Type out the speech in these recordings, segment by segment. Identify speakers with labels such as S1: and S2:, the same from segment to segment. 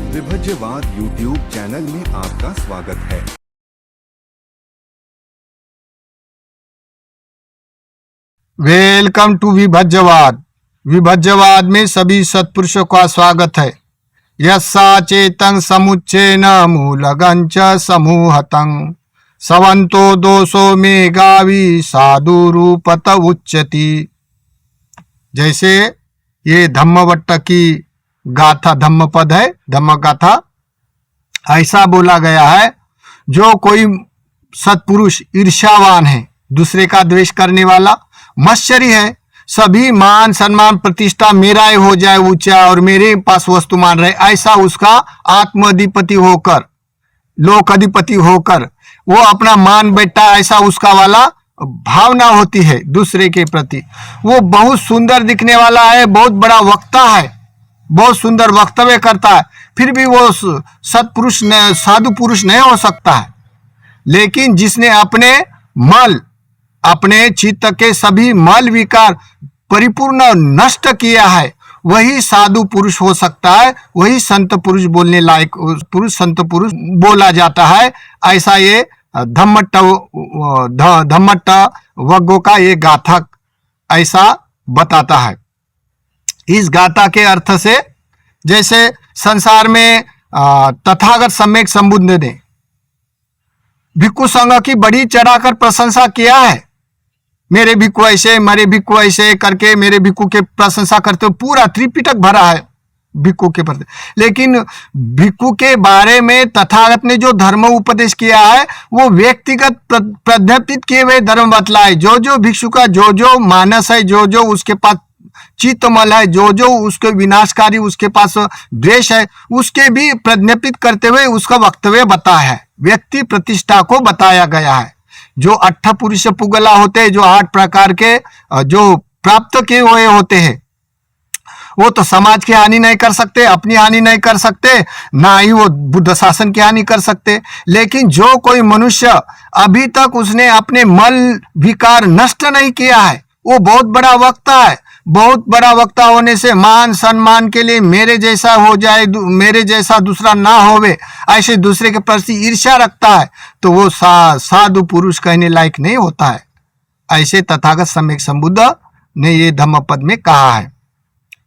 S1: विभज्यवाद YouTube channel में आपका स्वागत है।
S2: Welcome to विभज्यवाद। विभज्यवाद में सभी सत्पुरुषों का स्वागत है। यस्सा चेतं समुच्चेन मूलगं च समूहतं सवंतो दोषो मेघावी साधु रूपत उच्यति। जैसे ये धम्मवट्ट की गाथा धम्मपद है, धम्म गाथा, ऐसा बोला गया है जो कोई सत्पुरुष ईर्ष्यावान है, दूसरे का द्वेष करने वाला, मत्सरी है, सभी मान सम्मान प्रतिष्ठा मेरा ही हो जाए ऊंचा और मेरे पास वस्तु मान रहे, ऐसा उसका आत्माधिपति होकर, लोक अधिपति होकर वो अपना मान बैठा, ऐसा उसका वाला भावना होती है दूसरे के प्रति। वो बहुत सुंदर दिखने वाला है, बहुत बड़ा वक्ता है, बहुत सुंदर वक्तव्य करता है, फिर भी वो सत्पुरुष साधु पुरुष नहीं हो सकता है। लेकिन जिसने अपने मल, अपने चित्त के सभी मल विकार परिपूर्ण नष्ट किया है, वही साधु पुरुष हो सकता है, वही संत पुरुष बोलने लायक पुरुष संत पुरुष बोला जाता है। ऐसा ये धम्मट्ट वग्गों का ये गाथा ऐसा बताता है। इस गाथा के अर्थ से जैसे संसार में तथागत सम्यक संबुद्ध ने भिक्खु संघ की बड़ी चढ़ाकर प्रशंसा किया है। मेरे भिक्खु ऐसे, मेरे भिक्खु ऐसे करके मेरे भिक्खु के प्रशंसा करते हुए पूरा त्रिपिटक भरा है भिक्खु के प्रति। लेकिन भिक्खु के बारे में तथागत ने जो धर्म उपदेश किया है वो व्यक्तिगत प्रज्ञापित किए हुए धर्म बतलाए। जो भिक्षु का जो मानस है, जो उसके पास चित्तमल है, जो उसके विनाशकारी उसके पास द्वेष है, उसके भी प्रज्ञापित करते हुए उसका वक्तव्य बताया है। व्यक्ति प्रतिष्ठा को बताया गया है। जो अट्ठ पुरुष पुगला होते हैं, जो 8 प्रकार के जो प्राप्त किए हुए होते हैं, वो तो समाज की हानि नहीं कर सकते, अपनी हानि नहीं कर सकते, ना ही वो बुद्ध शासन की हानि कर सकते। लेकिन जो कोई मनुष्य अभी तक उसने अपने मल विकार नष्ट नहीं किया है, वो बहुत बड़ा वक्ता है। बहुत बड़ा वक्ता होने से मान सम्मान के लिए मेरे जैसा हो जाए, मेरे जैसा दूसरा ना होवे, ऐसे दूसरे के प्रति ईर्ष्या रखता है, तो वो साधु पुरुष कहने लायक नहीं होता है। ऐसे तथागत सम्यक संबुद्ध ने ये धम्मपद में कहा है।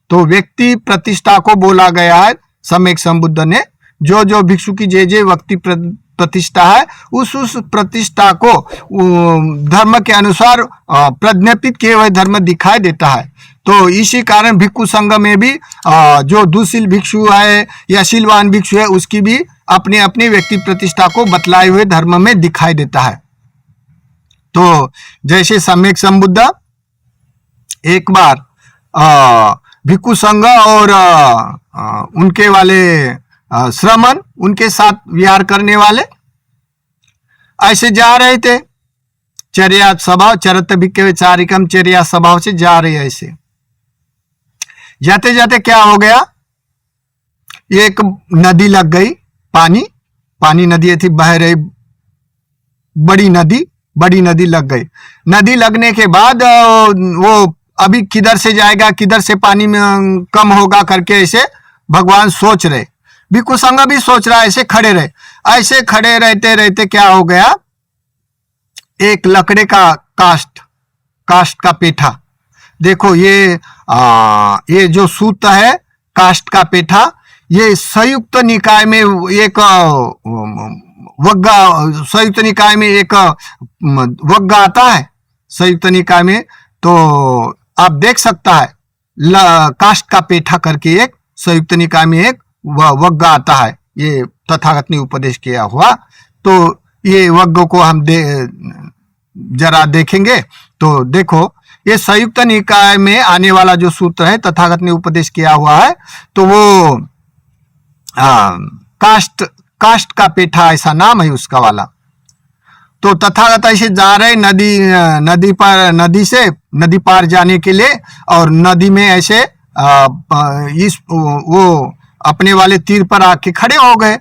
S2: तो व्यक्ति प्रतिष्ठा को बोला गया है सम्यक संबुद्ध ने। जो भिक्षु की जे व्यक्ति प्रतिष्ठा है, उस प्रतिष्ठा को धर्म के अनुसार प्रज्ञापित किए हुए धर्म दिखाई देता है। तो इसी कारण भिक्षु संघ में भी जो दुशील भिक्षु है या शीलवान भिक्षु है, उसकी भी अपनी अपनी व्यक्ति प्रतिष्ठा को बतलाए हुए धर्म में दिखाई देता है। तो जैसे सम्यक संबुद्ध एक बार भिक्षु संघ और उनके वाले श्रमण, उनके साथ विहार करने वाले ऐसे जा रहे थे, चर्या स्वभाव, चरत भिक्खवे चारिकम, चर्या स्वभाव से जा रहे। ऐसे जाते जाते क्या हो गया, एक नदी लग गई, पानी नदी थी, बह रही बड़ी नदी लग गई। नदी लगने के बाद वो अभी किधर से जाएगा, किधर से पानी में कम होगा करके ऐसे भगवान सोच रहे। भिक्खु संघ भी सोच रहा है, ऐसे खड़े रहे। ऐसे खड़े रहते रहते क्या हो गया, एक लकड़े का काष्ठ का पेठा, देखो ये जो सूत है काष्ठ का पेठा, ये संयुक्त निकाय में एक वग्गा, संयुक्त निकाय में एक वग्गा आता है संयुक्त निकाय में। तो आप देख सकता है काष्ठ का पेठा करके एक संयुक्त निकाय में एक वग्गा आता है, ये तथागत ने उपदेश किया हुआ। तो ये वग्ग को हम जरा देखेंगे तो देखो, ये संयुक्त निकाय में आने वाला जो सूत्र है तथागत ने उपदेश किया हुआ है, तो वो काष्ठ का पेठा ऐसा नाम है उसका वाला। तो तथागत ऐसे जा रहे नदी पार जाने के लिए, और नदी में ऐसे वो अपने वाले तीर पर आके खड़े हो गए।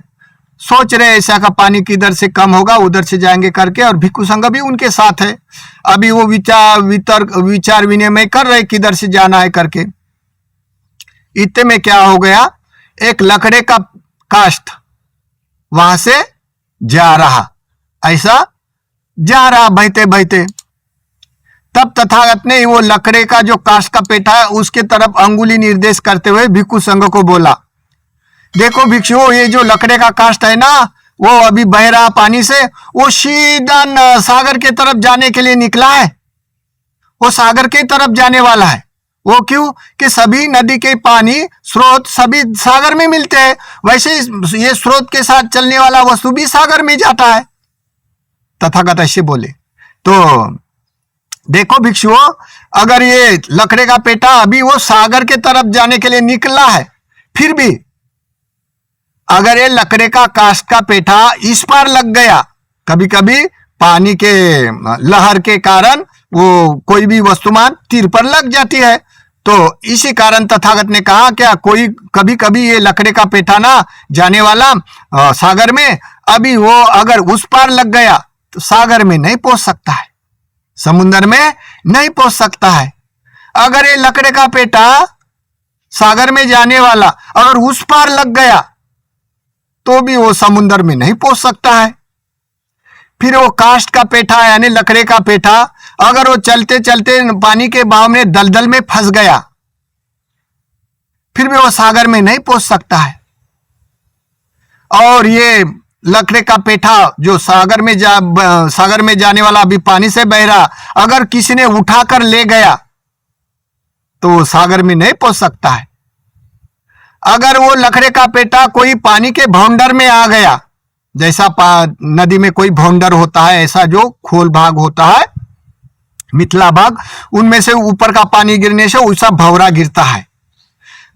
S2: सोच रहे ऐसा का पानी किधर से कम होगा, उधर से जाएंगे करके, और भिक्खु संघ भी उनके साथ है। अभी वो विचार विनिमय कर रहे किधर से जाना है करके। इतने में क्या हो गया, एक लकड़े का काष्ठ वहां से जा रहा, ऐसा जा रहा बहते बहते। तब तथागत ने वो लकड़े का जो काष्ठ का पेटा है उसके तरफ अंगुली निर्देश करते हुए भिक्षु संघ को बोला, देखो भिक्षुओं, ये जो लकड़े का काष्ठ है ना, वो अभी बह रहा पानी से, वो सीधा सागर के तरफ जाने के लिए निकला है। वो सागर के तरफ जाने वाला है। वो क्यों? कि सभी नदी के पानी स्रोत सभी सागर में मिलते हैं, वैसे ये स्रोत के साथ चलने वाला वस्तु भी सागर में जाता है। तथागत ऐसे बोले। तो देखो भिक्षुओं, अगर ये लकड़े का पेटा अभी वो सागर के तरफ जाने के लिए निकला है, फिर भी अगर ये लकड़े का काष्ठ का पेटा इस पार लग गया, कभी कभी पानी के लहर के कारण वो कोई भी वस्तुमान तीर पर लग जाती है, तो इसी कारण तथागत ने कहा क्या कोई कभी कभी ये लकड़े का पेटा ना जाने वाला सागर में, अभी वो अगर उस पार लग गया तो सागर में नहीं पहुंच सकता है, समुद्र में नहीं पहुंच सकता है। अगर ये लकड़े का पेटा सागर में जाने वाला अगर उस पार लग गया तो भी वो समुद्र में नहीं पहुंच सकता है। फिर वो काष्ठ का पेटा यानी लकड़े का पेटा अगर वो चलते चलते पानी के बहाव में दलदल में फंस गया, फिर भी वो सागर में नहीं पहुंच सकता है। और ये लकड़े का पेटा जो सागर में जाने वाला अभी पानी से बह रहा, अगर किसी ने उठाकर ले गया तो वो सागर में नहीं पहुंच सकता है। अगर वो लकड़े का पेटा कोई पानी के भौंडर में आ गया, जैसा नदी में कोई भौंडर होता है, ऐसा जो खोल भाग होता है, मिथला भाग, उनमें से ऊपर का पानी गिरने से उसका भंवरा गिरता है।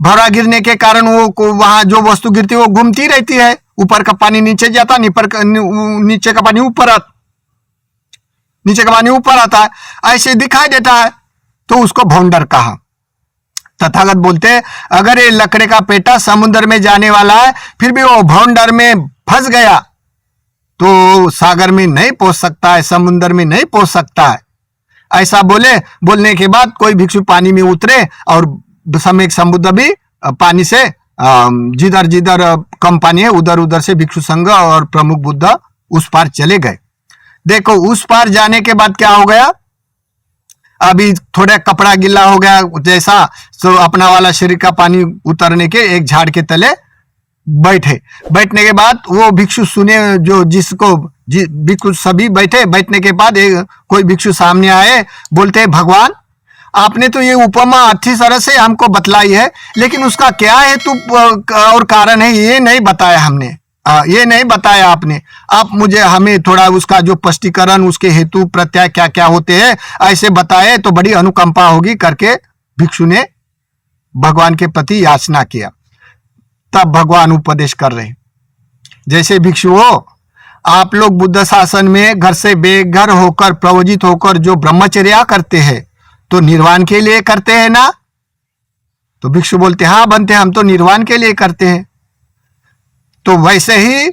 S2: भंवरा गिरने के कारण वो वहां जो वस्तु गिरती है वो घूमती रहती है, ऊपर का पानी नीचे जाता, नीचे का पानी ऊपर आता है, ऐसे दिखाई देता है, तो उसको भौंडर कहा। तथागत बोलते अगर ये लकड़े का पेटा समुद्र में जाने वाला है, फिर भी वो भौंडर में फंस गया तो सागर में नहीं पहुंच सकता है, समुद्र में नहीं पहुंच सकता है। ऐसा बोलने के बाद कोई भिक्षु पानी में उतरे और सम्यक समुद्र भी पानी से जिधर जिधर कम पानी है उधर उधर से भिक्षु संघ और प्रमुख बुद्ध उस पार चले गए। देखो उस पार जाने के बाद क्या हो गया, अभी थोड़ा कपड़ा गिल्ला हो गया जैसा, तो अपना वाला शरीर का पानी उतरने के एक झाड़ के तले बैठने के बाद वो भिक्षु सुने, जो जिसको भिक्षु सभी बैठने के बाद कोई भिक्षु सामने आए, बोलते हैं भगवान आपने तो ये उपमा अच्छी तरह से हमको बतलाई है, लेकिन उसका क्या हेतु और कारण है ये नहीं बताया हमने, ये नहीं बताया आपने। आप हमें थोड़ा उसका जो स्पष्टीकरण, उसके हेतु प्रत्यय क्या क्या होते हैं ऐसे बताए तो बड़ी अनुकंपा होगी करके भिक्षु ने भगवान के प्रति याचना किया। तब भगवान उपदेश कर रहे, जैसे भिक्षुओं आप लोग बुद्ध शासन में घर से बेघर होकर प्रवजित होकर जो ब्रह्मचर्या करते हैं तो निर्वाण के लिए करते हैं ना? तो भिक्षु बोलते हाँ बनते, हम तो निर्वाण के लिए करते हैं। तो वैसे ही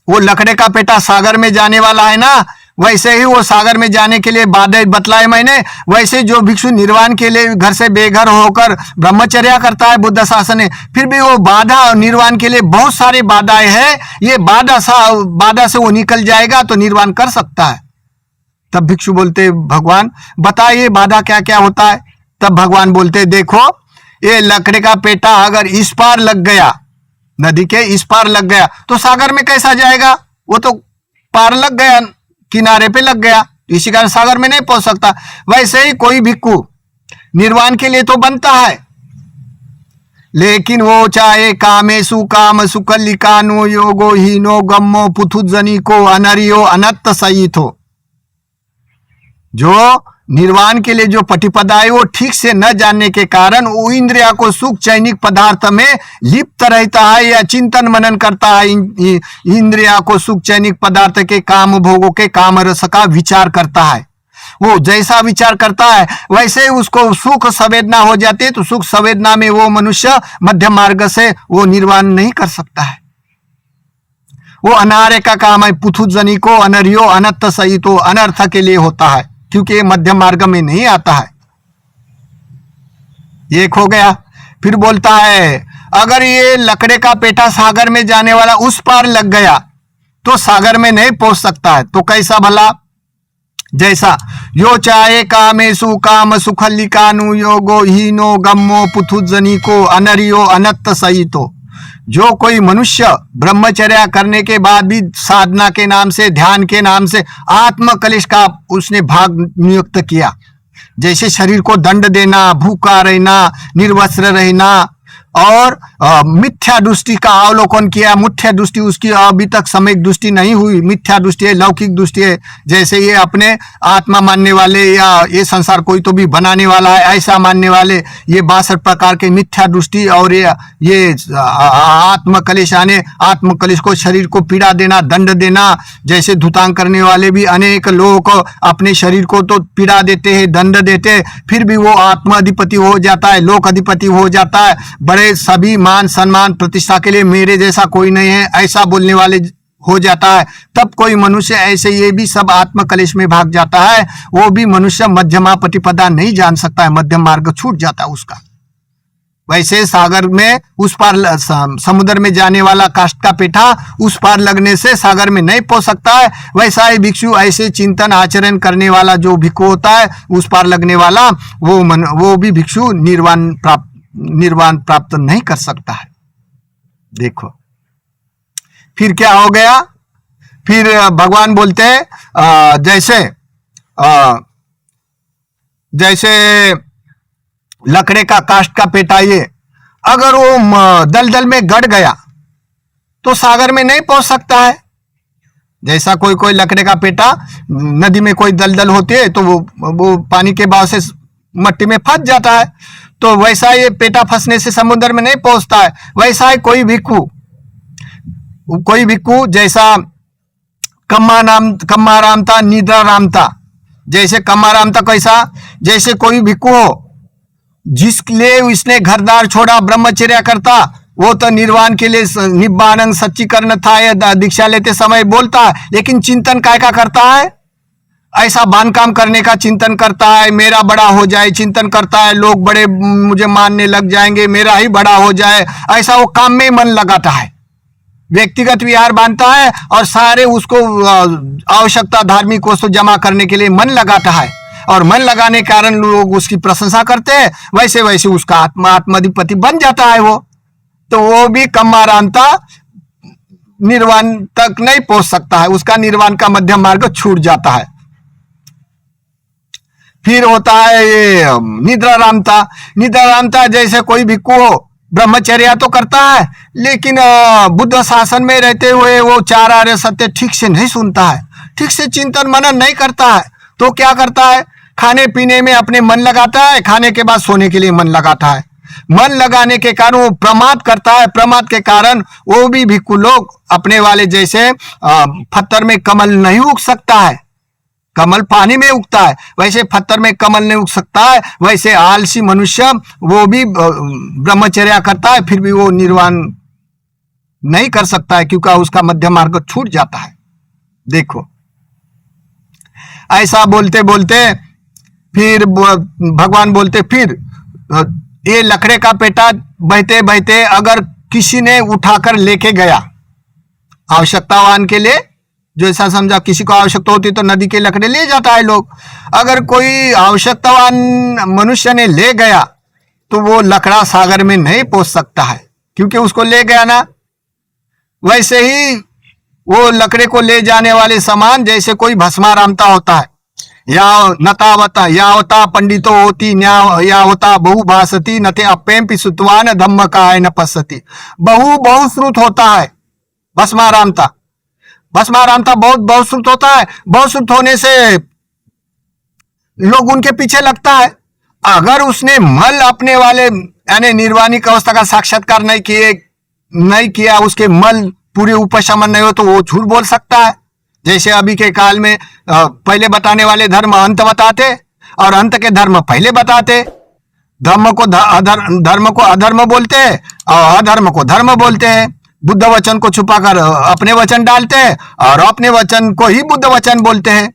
S2: वो लकड़े का पेटा सागर में जाने वाला है ना, वैसे ही वो सागर में जाने के लिए बाधा बतलाए मैंने, वैसे जो भिक्षु निर्वाण के लिए घर से बेघर होकर ब्रह्मचर्या करता है बुद्ध शासन में, फिर भी वो बाधा निर्वाण के लिए बहुत सारी बाधाएं हैं, ये बाधा से वो निकल जाएगा तो निर्वाण कर सकता है। तब भिक्षु बोलते भगवान बताइए बाधा क्या क्या होता है। तब भगवान बोलते देखो ये लकड़े का पेटा अगर इस पार लग गया, नदी के इस पार लग गया तो सागर में कैसा जाएगा, वो तो पार लग गया, किनारे पे लग गया, इसी कारण सागर में नहीं पहुंच सकता। वैसे ही कोई भिक्षु निर्वाण के लिए तो बनता है, लेकिन वो चाहे कामेशु काम सुकलिकानो योगो हीनो गम्मो पुथुजनी को अनरियो अनत्त सहित हो, जो निर्वाण के लिए जो प्रतिपदा है वो ठीक से न जानने के कारण वो इंद्रिया को सुख चैनिक पदार्थ में लिप्त रहता है या चिंतन मनन करता है, इंद्रिया को सुख चैनिक पदार्थ के काम भोगों के काम रस का विचार करता है। वो जैसा विचार करता है वैसे ही उसको सुख संवेदना हो जाती है, तो सुख संवेदना में वो मनुष्य मध्य मार्ग से वो निर्वाण नहीं कर सकता है। वो अनार्य का काम है, पुथुजनी को अनरियो अनत्त सहित हो, अनर्थ के लिए होता है, क्योंकि ये मध्य मार्ग में नहीं आता है। एक हो गया। फिर बोलता है अगर ये लकड़े का पेटा सागर में जाने वाला उस पार लग गया तो सागर में नहीं पहुंच सकता है। तो कैसा भला, जैसा यो चाहे कामेशु काम सुखलिकानु योगो हीनो गम्मो पुथुजनिको अनरियो अनत्त सहितो। जो कोई मनुष्य ब्रह्मचर्या करने के बाद भी साधना के नाम से, ध्यान के नाम से आत्म कलेश का उसने भाग नियुक्त किया, जैसे शरीर को दंड देना, भूखा रहना, निर्वस्त्र रहना और मिथ्या दृष्टि का अवलोकन किया। मिथ्या दृष्टि उसकी अभी तक सम्यक दृष्टि नहीं हुई, मिथ्या दृष्टि है, लौकिक दृष्टि है। जैसे ये अपने आत्मा मानने वाले या ये संसार कोई तो भी बनाने वाला है ऐसा मानने वाले, ये 62 प्रकार के मिथ्या दृष्टि और ये आत्म कलेश आने, आत्म कलेश को, शरीर को पीड़ा देना, दंड देना। जैसे धुतांग करने वाले भी अनेक लोग अपने शरीर को तो पीड़ा देते हैं, दंड देते हैं, फिर भी वो आत्मा अधिपति हो जाता है, लोक अधिपति हो जाता है। बड़े सभी मान सम्मान प्रतिष्ठा के लिए मेरे जैसा कोई नहीं है ऐसा बोलने वाले हो जाता है। तब कोई मनुष्य ऐसे ये भी सब आत्म कलेश में भाग जाता है। वो भी मनुष्य मध्यमा प्रतिपदा नहीं जान सकता है, मध्यम मार्ग छूट जाता है उसका। वैसे सागर में उस पार, समुद्र में जाने वाला काष्ठ का पेठा उस पार लगने से सागर में नहीं पहुंच सकता है। वैसा ही भिक्षु ऐसे चिंतन आचरण करने वाला जो भिक्षु होता है उस पार लगने वाला, वो भी भिक्षु निर्वाण प्राप्त नहीं कर सकता है। देखो फिर क्या हो गया, फिर भगवान बोलते हैं जैसे लकड़े का काष्ठ का पेटा, ये अगर वो दलदल में गड़ गया तो सागर में नहीं पहुंच सकता है। जैसा कोई लकड़े का पेटा नदी में कोई दलदल होती है तो वो पानी के बहाव से मट्टी में फंस जाता है, तो वैसा ये पेटा फंसने से समुद्र में नहीं पहुंचता है। वैसा ही कोई भिक्खु जैसा कम्माराम था, निद्राराम था। जैसे कम्माराम था कैसा, जैसे कोई भिक्खु हो जिसके इसने घरदार छोड़ा, ब्रह्मचर्या करता, वो तो निर्वाण के लिए निब्बाणं सच्चीकरण था या दीक्षा लेते समय बोलता है, लेकिन चिंतन काय का करता है, ऐसा बांधकाम करने का चिंतन करता है, मेरा बड़ा हो जाए चिंतन करता है, लोग बड़े मुझे मानने लग जाएंगे, मेरा ही बड़ा हो जाए, ऐसा वो काम में मन लगाता है। व्यक्तिगत विहार बांधता है और सारे उसको आवश्यकता धार्मिक वस्तु जमा करने के लिए मन लगाता है, और मन लगाने के कारण लोग उसकी प्रशंसा करते हैं। वैसे वैसे उसका आत्माधिपति बन जाता है वो, तो वो भी कम्मारांता निर्वाण तक नहीं पहुंच सकता है, उसका निर्वाण का मध्यम मार्ग छूट जाता है। फिर होता है ये निद्रारामता जैसे कोई भिक्खु हो, ब्रह्मचर्या तो करता है लेकिन बुद्ध शासन में रहते हुए वो 4 आर्य सत्य ठीक से नहीं सुनता है, ठीक से चिंतन मनन नहीं करता है। तो क्या करता है, खाने पीने में अपने मन लगाता है, खाने के बाद सोने के लिए मन लगाता है। मन लगाने के कारण वो प्रमाद करता है, प्रमाद के कारण वो भी भिक्खु लोग अपने वाले जैसे पत्थर में कमल नहीं उग सकता है, कमल पानी में उगता है, वैसे पत्थर में कमल नहीं उग सकता है। वैसे आलसी मनुष्य वो भी ब्रह्मचर्या करता है, फिर भी वो निर्वाण नहीं कर सकता है क्योंकि उसका मध्य मार्ग छूट जाता है। देखो ऐसा बोलते बोलते फिर भगवान बोलते, फिर ये लकड़े का पेटा बहते बहते अगर किसी ने उठाकर लेके गया, आवश्यकतावान के लिए, जो ऐसा समझा किसी को आवश्यकता होती तो नदी के लकड़े ले जाता है लोग, अगर कोई आवश्यकतावान मनुष्य ने ले गया तो वो लकड़ा सागर में नहीं पहुंच सकता है क्योंकि उसको ले गया ना। वैसे ही वो लकड़े को ले जाने वाले सामान जैसे कोई भस्मारामता होता है, या नतावता यावता पंडितो होती या होता बहु भासती नते अपेम पिसुत्वान धम्म का न पश्यति। बहुश्रुत होता है भस्मारामता, भस्मारामता बहुश्रुत होता है। बहुश्रुत होने से लोग उनके पीछे लगता है। अगर उसने मल अपने वाले यानी निर्वाणिक अवस्था का साक्षात्कार नहीं किया, उसके मल पूरे उपशमन नहीं हो तो वो झूठ बोल सकता है। जैसे अभी के काल में पहले बताने वाले धर्म अंत बताते और अंत के धर्म पहले बताते, धर्म को अधर्म बोलते हैं और अधर्म को धर्म बोलते हैं। बुद्ध वचन को छुपाकर अपने वचन डालते हैं और अपने वचन को ही बुद्ध वचन बोलते हैं,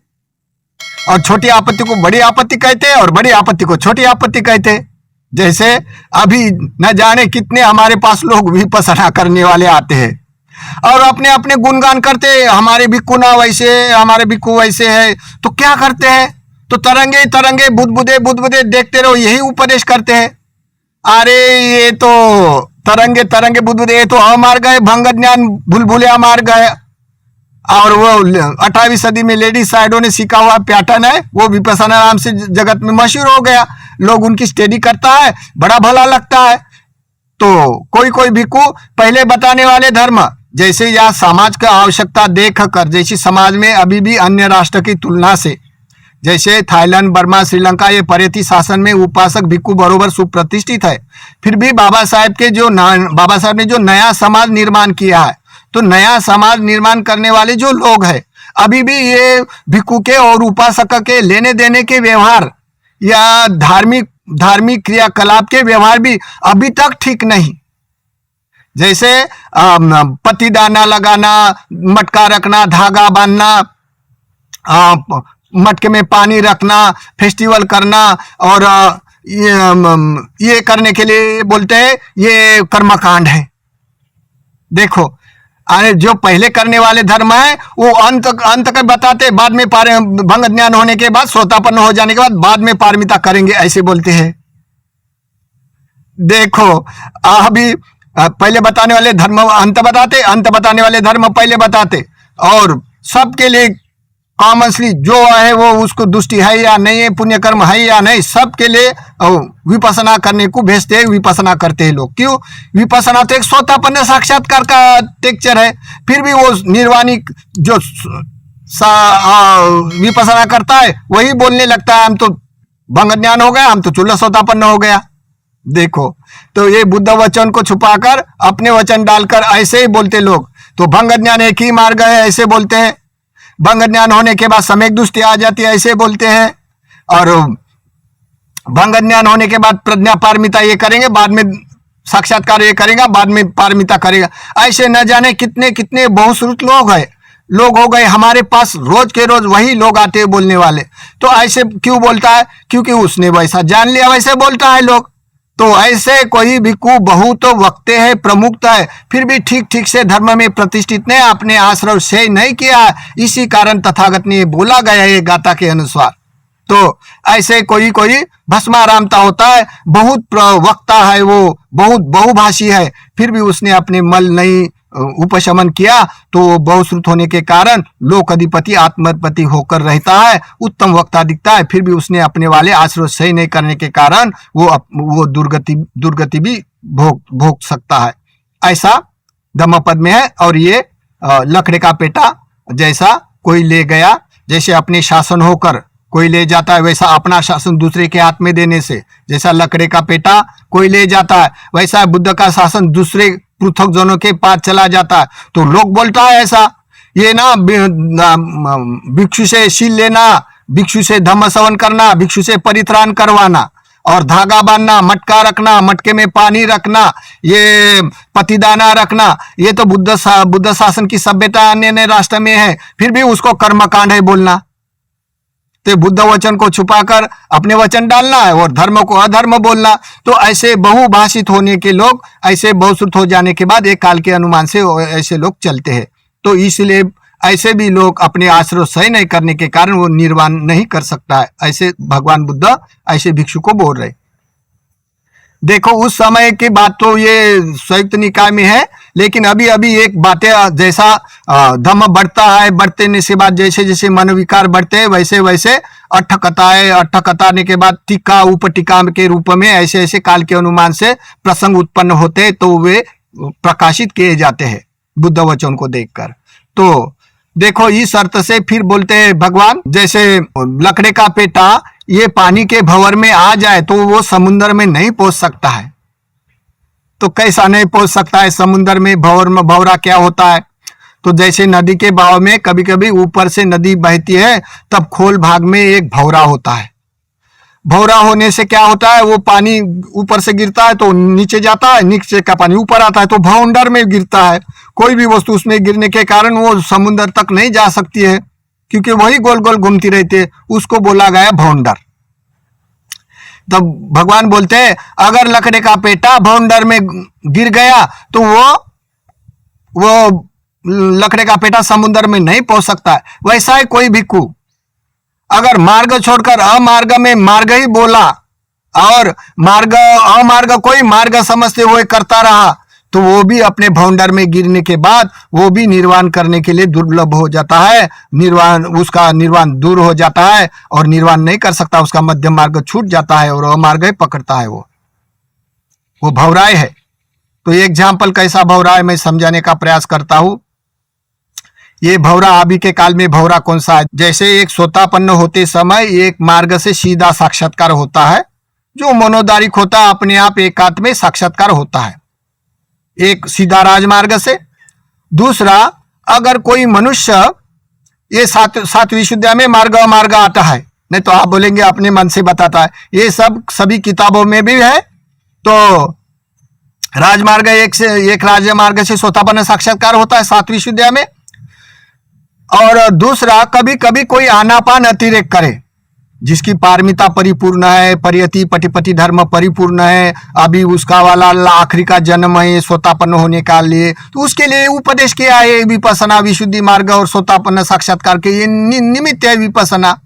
S2: और छोटी आपत्ति को बड़ी आपत्ति कहते हैं और बड़ी आपत्ति को छोटी आपत्ति कहते हैं। जैसे अभी न जाने कितने हमारे पास लोग विपස්සना करने वाले आते हैं और अपने अपने गुणगान करते हैं, हमारे भिक्खु ना वैसे है, हमारे भिक्खु वैसे है। तो क्या करते हैं, तो तरंगे तरंगे बुदबुदे देखते रहो, यही उपदेश करते हैं। अरे ये तो तरंगे तरंगे बुदबुदे, ये तो अमार गए, भंग ज्ञान भूल मार गए। और वो 18वीं सदी में लेडी साइडों ने सीखा हुआ पैटर्न है, वो विपස්සना नाम से जगत में मशहूर हो गया। लोग उनकी स्टडी करता है, बड़ा भला लगता है। तो कोई कोई भिक्खु पहले बताने वाले धर्म, जैसे यह समाज का आवश्यकता देख कर, जैसे समाज में अभी भी अन्य राष्ट्र की तुलना से, जैसे थाईलैंड, बर्मा, श्रीलंका, ये परेती शासन में उपासक भिक्खु बरोबर सुप्रतिष्ठित है। फिर भी बाबा साहब ने जो नया समाज निर्माण किया है, तो नया समाज निर्माण करने वाले जो लोग हैं, अभी भी ये भिक्खु के और उपासक के लेने देने के व्यवहार या धार्मिक क्रियाकलाप के व्यवहार भी अभी तक ठीक नहीं। जैसे पतिदाना लगाना, मटका रखना, धागा बांधना, मटके में पानी रखना, फेस्टिवल करना, और ये करने के लिए बोलते हैं ये कर्मकांड है। देखो, अरे जो पहले करने वाले धर्म है वो अंत का बताते, बाद में भंग ज्ञान होने के बाद, श्रोतापन्न हो जाने के बाद में पारमिता करेंगे, ऐसे बोलते हैं। देखो अभी पहले बताने वाले धर्म अंत बताते, अंत बताने वाले धर्म पहले बताते, और सबके लिए कॉमनली जो है वो उसको दुष्टि है या नहीं है, पुण्य कर्म है या नहीं, सबके लिए विपස්සना करने को भेजते हैं, विपස්සना करते हैं लोग। क्यों? विपස්සना तो एक स्वतःपन्न साक्षात्कार का टेक्चर है। फिर भी वो निर्वाणिक जो विपස්සना करता है वही बोलने लगता है हम तो भंग ज्ञान हो गया, हम तो चूल्हा स्वतःपन्न हो गया। देखो, तो ये बुद्ध वचन को छुपाकर अपने वचन डालकर ऐसे ही बोलते लोग। तो भंग ज्ञान एक ही मार्ग है, ऐसे बोलते हैं। भंग ज्ञान होने के बाद सम्यक दृष्टि आ जाती है, ऐसे बोलते हैं। और भंग ज्ञान होने के बाद प्रज्ञा पारमिता ये करेंगे, बाद में साक्षात्कार ये करेगा, बाद में पारमिता करेगा। ऐसे न जाने कितने कितने बहुश्रुत लोग हो गए हमारे पास, रोज के रोज वही लोग आते हैं बोलने वाले। तो ऐसे क्यों बोलता है? क्योंकि उसने वैसा जान लिया, वैसे बोलता है लोग। तो ऐसे कोई भिक्खु बहुत वक्ते है, प्रमुख है, फिर भी ठीक से धर्म में प्रतिष्ठित ने अपने आश्रय से नहीं किया। इसी कारण तथागत ने बोला गया है गाथा के अनुसार। तो ऐसे कोई भस्मारामता होता है, बहुत वक्ता है, वो बहुत बहुभाषी है, फिर भी उसने अपने मल नहीं उपशमन किया, तो बहुश्रुत होने के कारण लोक अधिपति आत्मपति होकर रहता है, उत्तम वक्ता दिखता है, फिर भी उसने अपने वाले आश्रय सही नहीं करने के कारण वो दुर्गति भी भोग सकता है। ऐसा धम्मपद में है। और ये लकड़े का पेटा जैसा कोई ले गया, जैसे अपने शासन होकर कोई ले जाता है, वैसा अपना शासन दूसरे के हाथ में देने से, जैसा लकड़े का पेटा कोई ले जाता है, वैसा बुद्ध का शासन दूसरे पृथक जनों के पास चला जाता है। तो लोग बोलता है ऐसा, ये ना भिक्षु से शील लेना, भिक्षु से धम्म श्रवण करना, भिक्षु से परित्राण करवाना, और धागा बांधना, मटका रखना, मटके में पानी रखना, ये पतिदाना रखना, ये तो बुद्ध शासन की सभ्यता अन्य राष्ट्र में है, फिर भी उसको कर्मकांड है बोलना। तो बुद्ध वचन को छुपाकर अपने वचन डालना है और धर्म को अधर्म बोलना। तो ऐसे बहुभाषित होने के लोग, ऐसे बहुश्रुत हो जाने के बाद एक काल के अनुमान से ऐसे लोग चलते हैं। तो इसलिए ऐसे भी लोग अपने आश्रय सही नहीं करने के कारण वो निर्वाण नहीं कर सकता है, ऐसे भगवान बुद्ध ऐसे भिक्षु को बोल रहे। देखो, उस समय की बात तो ये संयुक्त निकाय में है, लेकिन अभी एक बातें, जैसा धम्म बढ़ता है, बढ़ने के बाद जैसे जैसे मनोविकार बढ़ते हैं, वैसे वैसे अट्ठ कथाने के बाद टीका उपटीका के रूप में ऐसे काल के अनुमान से प्रसंग उत्पन्न होते हैं, तो वे प्रकाशित किए जाते हैं बुद्ध वचन को देखकर। तो देखो, इस अर्थ से फिर बोलते हैं भगवान, जैसे लकड़े का पेटा ये पानी के भंवर में आ जाए तो वो समुद्र में नहीं पहुंच सकता है। तो कैसा नहीं पहुंच सकता है? समुद्र में भंवरा क्या होता है? तो जैसे नदी के बहाव में कभी कभी ऊपर से नदी बहती है, तब खोल भाग में एक भंवरा होता है। भंवरा होने से क्या होता है? वो पानी ऊपर से गिरता है तो नीचे जाता है, नीचे का पानी ऊपर आता है, तो भवंडर में गिरता है। कोई भी वस्तु उसमें गिरने के कारण वो समुद्र तक नहीं जा सकती है, क्योंकि वही गोल गोल घूमती रहती है, उसको बोला गया भवंडर। तो भगवान बोलते हैं अगर लकड़े का पेटा भवंडर में गिर गया तो वो लकड़े का पेटा समुद्र में नहीं पहुंच सकता है। वैसा ही कोई भिक्खु अगर मार्ग छोड़कर अमार्ग में मार्ग ही बोला और अमार्ग कोई मार्ग समझते हुए करता रहा तो वो भी अपने भवंडर में गिरने के बाद वो भी निर्वाण करने के लिए दुर्लभ हो जाता है। उसका निर्वाण दूर हो जाता है और निर्वाण नहीं कर सकता, उसका मध्य मार्ग छूट जाता है और अमार्ग ही पकड़ता है। वो भवराय है। तो एग्जाम्पल कैसा भवराय मैं समझाने का प्रयास करता हूं। ये भवरा अभी के काल में भवरा कौन सा है? जैसे एक सोतापन्न होते समय एक मार्ग से सीधा साक्षात्कार होता है, जो मनोदारिक होता है अपने आप एकांत में साक्षात्कार होता है, एक सीधा राजमार्ग से। दूसरा, अगर कोई मनुष्य ये सात विशुद्धियों में मार्ग अमार्ग आता है, नहीं तो आप बोलेंगे अपने मन से बताता है, ये सब सभी किताबों में भी है। तो राजमार्ग एक राजमार्ग से सोतापन्न साक्षात्कार होता है 7 विशुद्धियों में। और दूसरा, कभी कभी कोई आनापान अतिरेक करे, जिसकी पारमिता परिपूर्ण है, परियति पटिपति धर्म परिपूर्ण है, अभी उसका वाला आखिरी का जन्म है सोतापन्न होने का लिए, तो उसके लिए उपदेश किया है विपसना, विशुद्धि मार्ग और सोतापन्न साक्षात्कार के ये निमित्त है विपसना।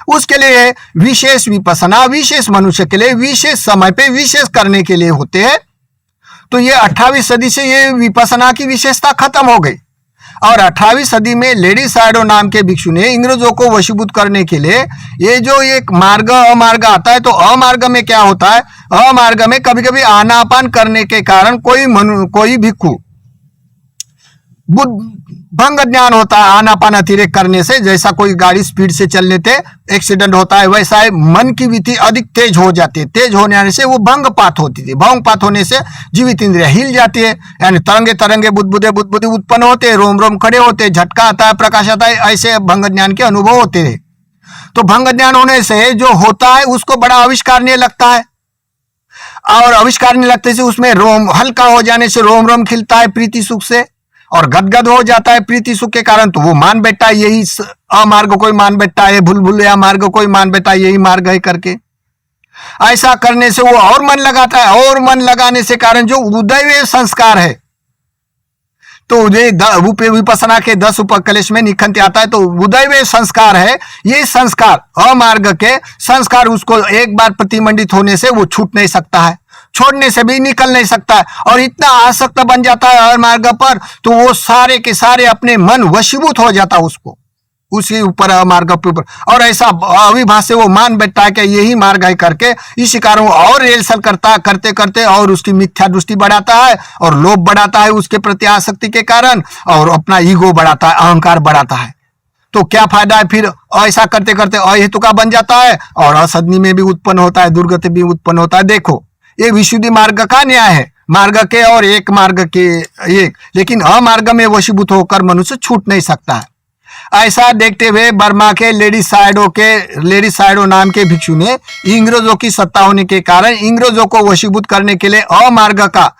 S2: उसके लिए विशेष विपसना विशेष मनुष्य के लिए विशेष समय पे विशेष करने के लिए होते हैं। तो ये 18वीं सदी से ये विपसना की विशेषता खत्म हो गई और 18वीं सदी में लेडी साइडो नाम के भिक्षु ने अंग्रेजों को वशीभूत करने के लिए ये जो एक मार्ग अमार्ग आता है, तो अमार्ग में क्या होता है, अमार्ग में कभी कभी आनापान करने के कारण कोई भिक्षु भंग ज्ञान होता है आनापान अतिरेक करने से। जैसा कोई गाड़ी स्पीड से चल लेते एक्सीडेंट होता है, वैसा है मन की वृत्ति अधिक तेज हो जाती है। तेज होने से वो भंगपात होती थी, भंगपात होने से जीवित इंद्रिया हिल जाती है, यानी तरंगे तरंगे बुदबुदे उत्पन्न होते, रोम रोम खड़े होते, झटका आता है, प्रकाश आता है, ऐसे भंग ज्ञान के अनुभव होते रहे। तो भंग ज्ञान होने से जो होता है उसको बड़ा आविष्कारनीय लगता है और आविष्कारनीय लगते से उसमें रोम हल्का हो जाने से रोम रोम खिलता है प्रीति सुख से और गदगद हो जाता है प्रीति सुख के कारण। तो वो मान बैठा है यही अमार्ग कोई मान बैठा है, भूल मार्ग कोई मान बैठा है यही मार्ग है करके। ऐसा करने से वो और मन लगाता है और मन लगाने से कारण जो उदय संस्कार है, तो विपसना के 10 उपकलेश में निखंत आता है। तो उदय संस्कार है, ये संस्कार अमार्ग के संस्कार उसको एक बार प्रतिमंडित होने से वो छूट नहीं सकता है, छोड़ने से भी निकल नहीं सकता है और इतना आसक्त बन जाता है हर मार्ग पर, तो वो सारे के सारे अपने मन वशीभूत हो जाता उसको उसी ऊपर मार्ग के ऊपर। और ऐसा अविभाष से वो मान बैठता है कि यही मार्ग है करके, इसी कारण वो और रेलसल करते करते और उसकी मिथ्या दृष्टि बढ़ाता है और लोभ बढ़ाता है उसके प्रति आसक्ति के कारण, और अपना ईगो बढ़ाता है, अहंकार बढ़ाता है। तो क्या फायदा है फिर, ऐसा करते करते अहेतु का बन जाता है और असदनी में भी उत्पन्न होता है, दुर्गति भी उत्पन्न होता है। देखो ये विशुद्धि मार्ग का न्याय है, मार्ग के और एक मार्ग के एक, लेकिन अमार्ग में वशीभूत होकर मनुष्य छूट नहीं सकता है। ऐसा देखते हुए बर्मा के लेडी साइडो नाम के भिक्षु ने इंग्रेजों की सत्ता होने के कारण इंग्रेजों को वशीभूत करने के लिए अमार्ग का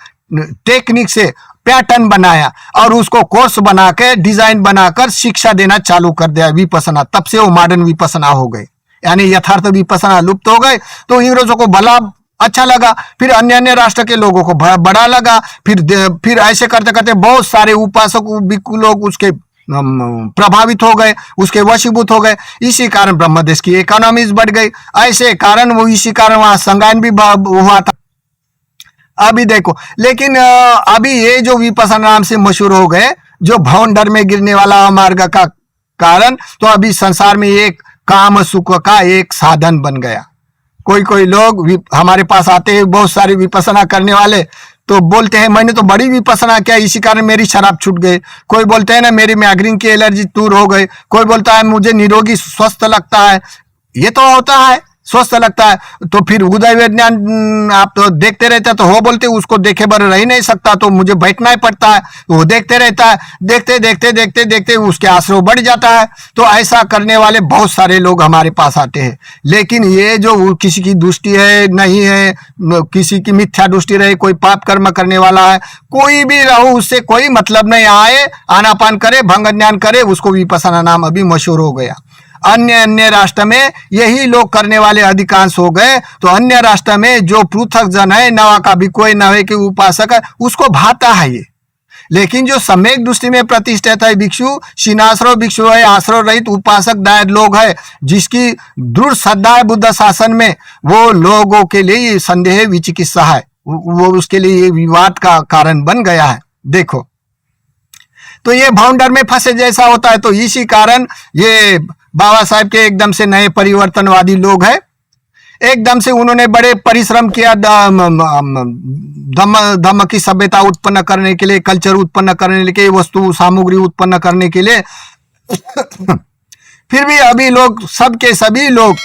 S2: टेक्निक से पैटर्न बनाया और उसको कोर्स बना के डिजाइन बनाकर शिक्षा देना चालू कर दिया विपसना। तब से वो मॉडर्न विपसना हो गए, यानी यथार्थ विपसना लुप्त हो गए। तो इंग्रेजों को भला अच्छा लगा, फिर अन्य राष्ट्र के लोगों को बड़ा लगा, फिर ऐसे करते करते बहुत सारे उपासक भिक्षु लोग उसके प्रभावित हो गए, उसके वशीभूत हो गए। इसी कारण ब्रह्मदेश की इकोनॉमीज बढ़ गई। ऐसे कारण वो इसी कारण वहां संगायन भी हुआ था। अभी देखो, लेकिन अभी ये जो विपसना नाम से मशहूर हो गए, जो भवंडर में गिरने वाला मार्ग का कारण, तो अभी संसार में एक काम सुख का एक साधन बन गया। कोई लोग हमारे पास आते हैं बहुत सारे विपसना करने वाले, तो बोलते हैं मैंने तो बड़ी विपसना किया इसी कारण मेरी शराब छूट गई। कोई बोलते हैं ना मेरी माइग्रेन की एलर्जी दूर हो गई। कोई बोलता है मुझे निरोगी स्वस्थ लगता है। ये तो होता है, स्वस्थ लगता है। तो फिर उदय विज्ञान आप तो देखते रहते, तो वो बोलते उसको देखे बर रह नहीं सकता, तो मुझे बैठना ही पड़ता है। वो देखते रहता है, देखते देखते देखते देखते उसके आश्रय बढ़ जाता है। तो ऐसा करने वाले बहुत सारे लोग हमारे पास आते हैं। लेकिन ये जो किसी की दृष्टि है नहीं है, किसी की मिथ्या दृष्टि रहे, कोई पाप कर्म करने वाला है, कोई भी रहो उससे कोई मतलब नहीं। आए आनापान करे, भंग ज्ञान करे, उसको विपसना नाम अभी मशहूर हो गया। अन्य अन्य राष्ट्र में यही लोग करने वाले अधिकांश हो गए, तो अन्य राष्ट्र में जो पृथक जन है, नवा का भी कोई नवे के उपासक है, उसको भाता है ये। लेकिन जो सम्यक दृष्टि में प्रतिष्ठित है भिक्षु, शीनाश्रव भिक्षु है, आश्रव रहित उपासक दाय लोग है, जिसकी दृढ़ श्रद्धा है बुद्ध शासन में, वो लोगों के लिए ये संदेह विचिकित्सा है, वो उसके लिए ये विवाद का कारण बन गया है। देखो, तो ये भाउंडर में फंसे जैसा होता है। तो इसी कारण ये बाबा साहब के एकदम से नए परिवर्तनवादी लोग हैं, एकदम से उन्होंने बड़े परिश्रम किया धम्म की सभ्यता उत्पन्न करने के लिए, कल्चर उत्पन्न करने के लिए, वस्तु सामग्री उत्पन्न करने के लिए। फिर भी अभी लोग सबके सभी लोग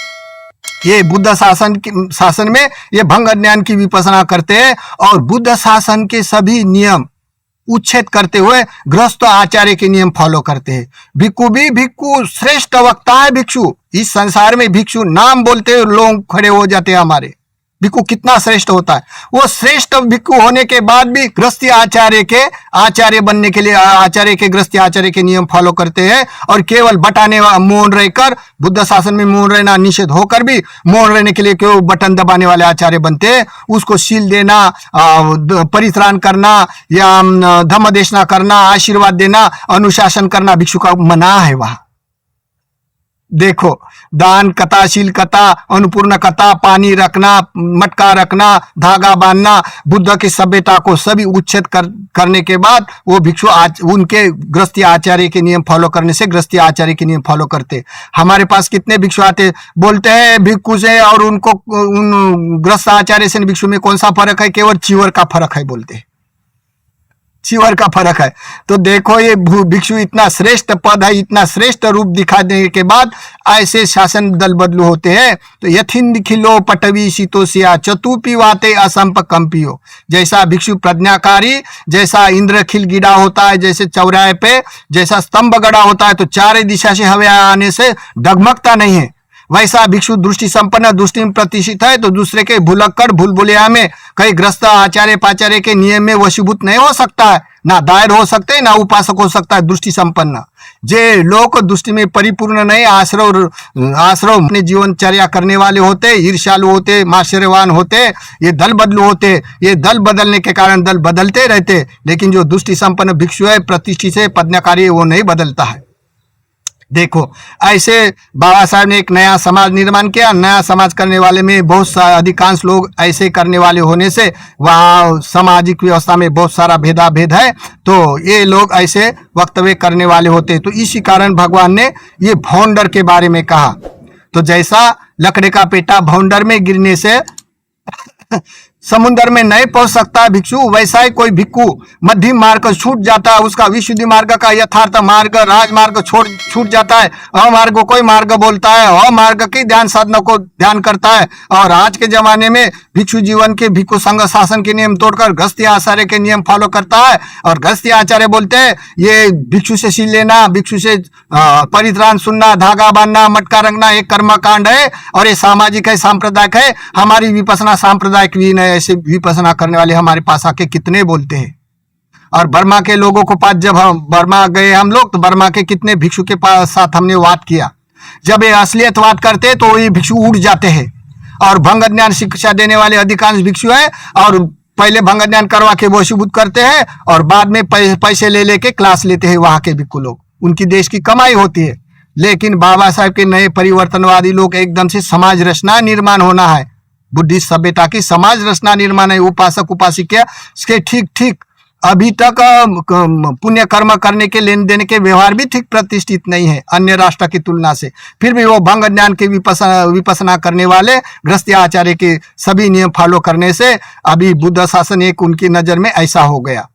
S2: ये बुद्ध शासन में ये भंग ज्ञान की विपसना करते हैं और बुद्ध शासन के सभी नियम उच्छेद करते हुए गृहस्थ आचार्य के नियम फॉलो करते हैं। भिक्षु भी भिक्षु श्रेष्ठ वक्ता है। भिक्षु इस संसार में भिक्षु नाम बोलते लोग खड़े हो जाते हैं। हमारे भिक्षु कितना श्रेष्ठ होता है। वो श्रेष्ठ भिक्षु होने के बाद भी गृहस्थी आचार्य बनने के लिए आचार्य के गृहस्थी आचार्य के नियम फॉलो करते हैं और केवल बटाने मौन रहकर, बुद्ध शासन में मौन रहना निषेध होकर भी मौन रहने के लिए केवल बटन दबाने वाले आचार्य बनते हैं। उसको शील देना, परित्राण करना या धम्म देशना करना, आशीर्वाद देना, अनुशासन करना भिक्षु का मना है वहां। देखो, दान कथा, शील कथा, अनुपूर्ण कथा, पानी रखना, मटका रखना, धागा बांधना, बुद्ध की सभ्यता को सभी उच्छेद करने के बाद वो भिक्षु उनके गृहस्थी आचार्य के नियम फॉलो करने से गृहस्थी आचार्य के नियम फॉलो करते। हमारे पास कितने भिक्षु आते बोलते हैं भिक्षु से और उनको उन गृहस्थ आचार्य से भिक्षु में कौन सा फर्क है? केवल चीवर का फर्क है बोलते, चीवर का फर्क है। तो देखो, ये भिक्षु इतना श्रेष्ठ पद है, इतना श्रेष्ठ रूप दिखा देने के बाद ऐसे शासन दल बदलू होते हैं। तो यथिन खिलो पटवी शीतोसिया चतुपी वाते असंप कंपियो। जैसा भिक्षु प्रज्ञाकारी, जैसा इंद्रखिल गिरा होता है, जैसे चौराहे पे जैसा स्तंभ गड़ा होता है तो चारे दिशा से हवा आने से डगमगता नहीं है, वैसा भिक्षु दृष्टि संपन्न, दृष्टि में प्रतिष्ठित है तो दूसरे के भुलक्कड़ भूलभुलैया में कई ग्रस्त आचार्य पाचार्य के नियम में वशीभूत नहीं हो सकता है, ना दायर हो सकते, ना उपासक हो सकता है। दृष्टि संपन्न जे लोग दृष्टि में परिपूर्ण नहीं, आश्रव अपने जीवनचर्या करने वाले होते, ईर्ष्यालु होते, माश्चर्यवान होते, ये दल बदलू होते। ये दल बदलने के कारण दल बदलते रहते, लेकिन जो दृष्टि संपन्न भिक्षु है, प्रतिष्ठित है, पद्मकारी, वो नहीं बदलता है। देखो, ऐसे बाबा साहब ने एक नया समाज निर्माण किया। नया समाज करने वाले में बहुत अधिकांश लोग ऐसे करने वाले होने से वहाँ सामाजिक व्यवस्था में बहुत सारा भेदाभेद है, तो ये लोग ऐसे वक्तव्य करने वाले होते। तो इसी कारण भगवान ने ये भौंडर के बारे में कहा। तो जैसा लकड़े का पेटा भौंडर में गिरने से समुद्र में नहीं पहुंच सकता भिक्षु, वैसा ही कोई भिक्षु मध्यम मार्ग छूट जाता है, उसका विशुद्धि मार्ग का यथार्थ मार्ग राजमार्ग छूट जाता है, अमार्ग कोई मार्ग बोलता है, अमार्ग की ध्यान साधना को ध्यान करता है। और आज के जमाने में भिक्षु जीवन के भिक्षु संघ शासन के नियम तोड़कर गृहस्थी आचार्य के नियम फॉलो करता है। और गृहस्थी आचार्य बोलते हैं ये भिक्षु से शील लेना, भिक्षु से परित्राण सुनना, धागा बांधना, मटका रखना एक कर्मकांड है और ये सामाजिक है, सांप्रदायिक है। हमारी विपसना सांप्रदायिक भी नहीं, ऐसे विपसना करने वाले हमारे पास आके कितने बोलते हैं। और बर्मा के लोगों को पास जब हम बर्मा गए हम लोग, तो बर्मा के कितने भिक्षु के पास साथ हमने वाद किया। जब ये असलियत वाद करते तो ये भिक्षु उड़ जाते हैं। और भंग ज्ञान शिक्षा देने वाले अधिकांश भिक्षु हैं और पहले भंग ज्ञान करवा के वशीभूत करते हैं और बाद में पैसे ले लेके क्लास लेते हैं वहां के भिक्षु लोग, उनकी देश की कमाई होती है। लेकिन बाबा साहब के नए परिवर्तनवादी लोग एकदम से समाज रचना निर्माण होना है, बुद्धिस्ट सभ्यता की समाज रचना निर्माण है। उपासक उपासिका इसके ठीक अभी तक पुण्य कर्म करने के लेन देन के व्यवहार भी ठीक प्रतिष्ठित नहीं है अन्य राष्ट्र की तुलना से। फिर भी वो भंग ज्ञान के विपसना करने वाले गृहस्थी आचार्य के सभी नियम फॉलो करने से अभी बुद्ध शासन एक उनकी नजर में ऐसा हो गया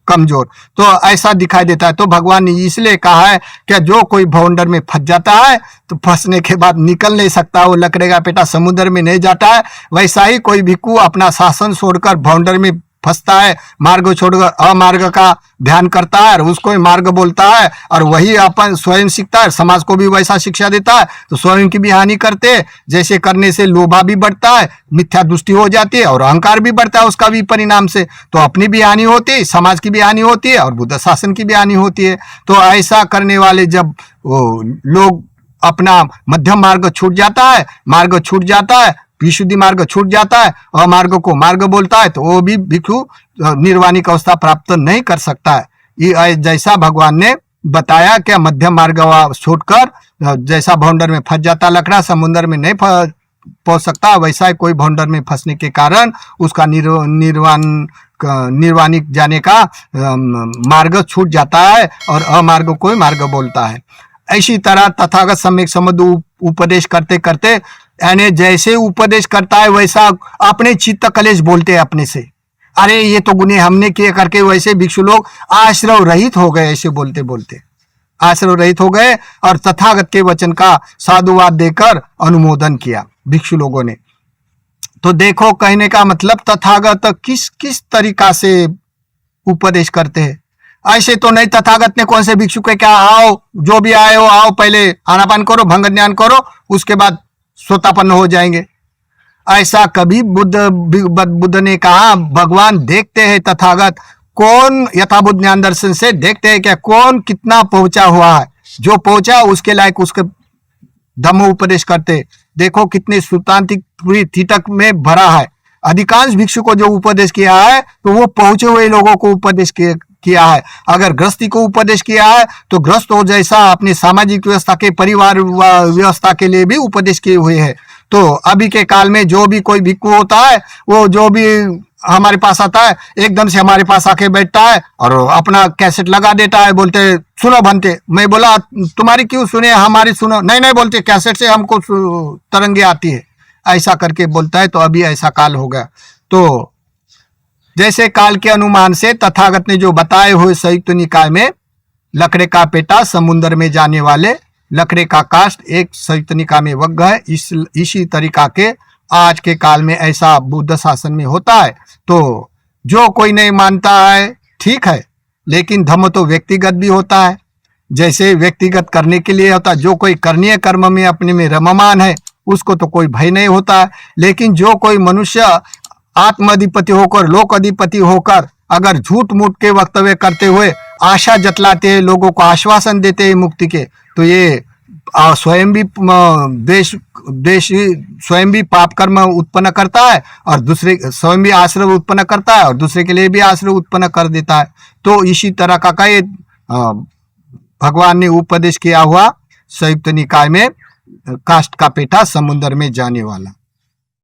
S2: कमजोर, तो ऐसा दिखाई देता है। तो भगवान ने इसलिए कहा है कि जो कोई भौंडर में फंस जाता है तो फंसने के बाद निकल नहीं सकता, वो लकड़े का पेटा समुद्र में नहीं जाता है। वैसा ही कोई भिक्षु अपना शासन छोड़कर भौंडर में फंसता है, मार्ग छोड़कर अमार्ग का ध्यान करता है और उसको मार्ग बोलता है और वही अपन स्वयं सीखता है, समाज को भी वैसा शिक्षा देता है, तो स्वयं की भी हानि करते हैं। जैसे करने से लोभा भी बढ़ता है, मिथ्या दृष्टि हो जाती है और अहंकार भी बढ़ता है उसका भी परिणाम से, तो अपनी भी हानि होती है, समाज की भी हानि होती है और बुद्ध शासन की भी हानि होती है। तो ऐसा करने वाले जब वो लोग अपना मध्यम मार्ग छूट जाता है, मार्ग छूट जाता है, विशुद्धि मार्ग छूट जाता है, अमार्ग को मार्ग बोलता है, तो वो भी भिक्षु निर्वाणिक अवस्था प्राप्त नहीं कर सकता है। ये जैसा भगवान ने बताया क्या मध्यम मार्ग छोड़कर जैसा भाउंडर में फंस जाता लकड़ा समुद्र में नहीं पहुंच सकता, वैसा ही कोई भाउंडर में फंसने के कारण उसका निर्वाणिक जाने का मार्ग छूट जाता है और अमार्ग को मार्ग बोलता है। इसी तरह तथागत सम्यक संबंध उपदेश करते करते यानी जैसे उपदेश करता है वैसा अपने चित्त कलेश बोलते हैं अपने से, अरे ये तो गुने हमने किए करके, वैसे भिक्षु लोग आश्रव रहित हो गए, ऐसे बोलते बोलते आश्रव रहित हो गए और तथागत के वचन का साधुवाद देकर अनुमोदन किया भिक्षु लोगों ने। तो देखो कहने का मतलब तथागत किस किस तरीका से उपदेश करते हैं। ऐसे तो नहीं तथागत ने कौन से भिक्षु के क्या आओ जो भी आए हो आओ, पहले आनापान करो, भंग ज्ञान करो, उसके बाद स्वतापन्न हो जाएंगे। ऐसा कभी बुद्ध ने कहा। भगवान देखते हैं तथागत कौन यथाभूत ज्ञान दर्शन से देखते हैं क्या कौन कितना पहुंचा हुआ है, जो पहुंचा उसके लायक उसके धम्म उपदेश करते। देखो कितने सुतांतिक पूरी तीटक में भरा है। अधिकांश भिक्षु को जो उपदेश किया है तो वो पहुंचे हुए लोगों को उपदेश किया है। अगर गृहस्थी को उपदेश किया है तो गृहस्थ हो जैसा अपनी सामाजिक व्यवस्था के परिवार व्यवस्था के लिए भी उपदेश किए हुए हैं। तो अभी के काल में जो भी कोई भिक्षु होता है वो जो भी हमारे पास आता है एकदम से हमारे पास आके बैठता है और अपना कैसेट लगा देता है, बोलते सुनो भंते। मैं बोला तुम्हारी क्यों सुने, हमारी सुनो। नहीं बोलते कैसेट से हमको तरंगे आती है, ऐसा करके बोलता है। तो अभी ऐसा काल हो गया। तो जैसे काल के अनुमान से तथागत ने जो बताए हुए संयुक्त निकाय में लकड़े का पेटा समुद्र में जाने वाले, लकड़े का काष्ठ एक संयुक्त निकाय में वग्ग है। इसी तरीका के आज के काल में ऐसा बुद्ध शासन में होता है। तो जो कोई नहीं मानता है ठीक है, लेकिन धम्म तो व्यक्तिगत भी होता है। जैसे व्यक्तिगत करने के लिए होता है, जो कोई करणीय कर्म में अपने में रममान है उसको तो कोई भय नहीं होता है। लेकिन जो कोई मनुष्य आत्म अधिपति होकर लोक अधिपति होकर अगर झूठ मूठ के वक्तव्य करते हुए आशा जतलाते हैं, लोगों को आश्वासन देते हैं मुक्ति के, तो ये स्वयं भी पाप कर्म उत्पन्न करता है और दूसरे स्वयं भी आश्रय उत्पन्न करता है और दूसरे के लिए भी आश्रय उत्पन्न कर देता है। तो इसी तरह का ये भगवान ने उपदेश किया हुआ संयुक्त निकाय में काष्ठ का पेटा समुद्र में जाने वाला।